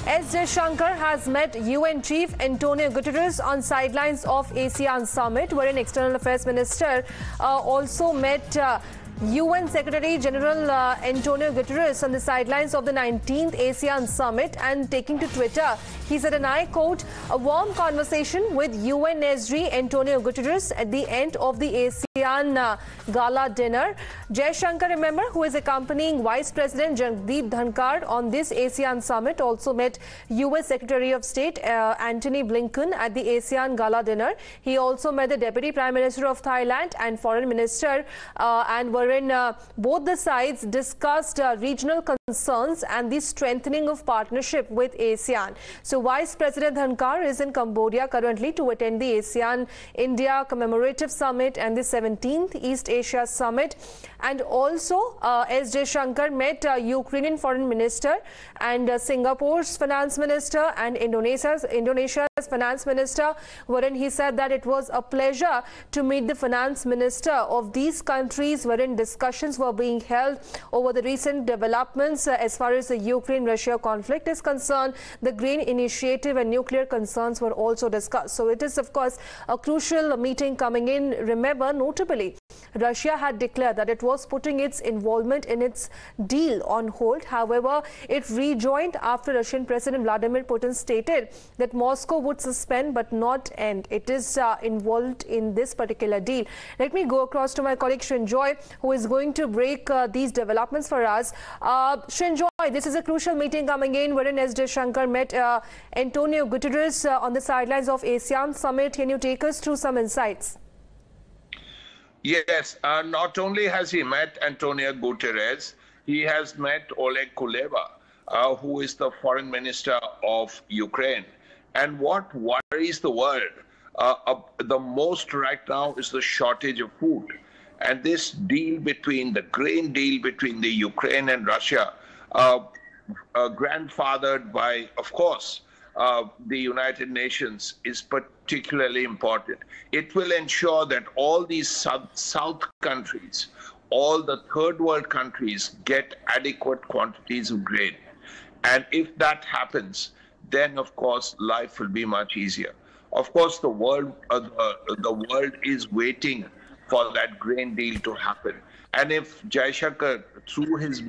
S Jaishankar has met UN Chief Antonio Guterres on sidelines of ASEAN summit, wherein External Affairs Minister also met UN Secretary General Antonio Guterres on the sidelines of the 19th ASEAN summit, and taking to Twitter, he said, and I quote, a warm conversation with UN SG Antonio Guterres at the end of the ASEAN gala dinner. Jaishankar, remember, who is accompanying Vice President Jagdeep Dhankhar on this ASEAN summit, also met US Secretary of State Antony Blinken at the ASEAN gala dinner. He also met the Deputy Prime Minister of Thailand and Foreign Minister, and wherein both the sides discussed regional concerns and the strengthening of partnership with ASEAN. So Vice President Dhankhar is in Cambodia currently to attend the ASEAN-India Commemorative Summit and the 17th East Asia Summit. And also S Jaishankar met Ukrainian Foreign Minister and Singapore's Finance Minister and Indonesia's Finance Minister, wherein he said that it was a pleasure to meet the Finance Minister of these countries, wherein discussions were being held over the recent developments as far as the Ukraine-Russia conflict is concerned. The grain initiative and nuclear concerns were also discussed. So it is, of course, a crucial meeting coming in. Remember, notably, Russia had declared that it was putting its involvement in its deal on hold. However, it rejoined after Russian President Vladimir Putin stated that Moscow would suspend but not end. It is involved in this particular deal. Let me go across to my colleague Srinjoy, who is going to break these developments for us. Srinjoy, this is a crucial meeting coming in wherein S Jaishankar met Antonio Guterres on the sidelines of ASEAN summit. Can you take us through some insights? Yes, not only has he met Antonio Guterres, he has met Oleg Kuleba, who is the foreign minister of Ukraine. And what worries the world the most right now is the shortage of food. And this deal between the grain deal between the Ukraine and Russia, grandfathered by, of course, the United Nations, is particularly important. It will ensure that all these South countries, all the third world countries, get adequate quantities of grain. And if that happens, then of course life will be much easier. Of course, the world is waiting for that grain deal to happen. And if Jaishankar, through his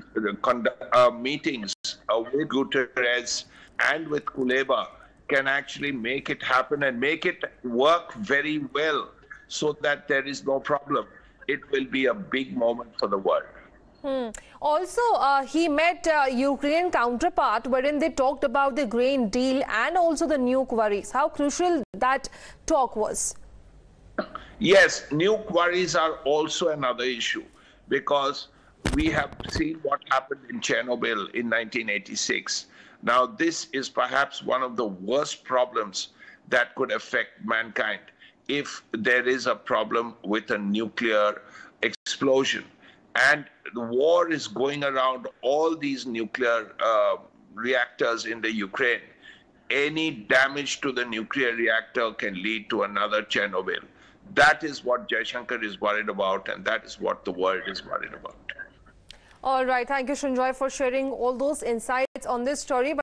meetings with Guterres and with Kuleba, can actually make it happen and make it work very well so that there is no problem, it will be a big moment for the world. Also, he met Ukrainian counterpart, wherein they talked about the grain deal and also the nuke worries. How crucial that talk was? Yes, nuke worries are also another issue, because we have seen what happened in Chernobyl in 1986. Now, this is perhaps one of the worst problems that could affect mankind if there is a problem with a nuclear explosion. And the war is going around all these nuclear reactors in the Ukraine. Any damage to the nuclear reactor can lead to another Chernobyl. That is what Jaishankar is worried about, and that is what the world is worried about. All right. Thank you, Srinjoy, for sharing all those insights on this story.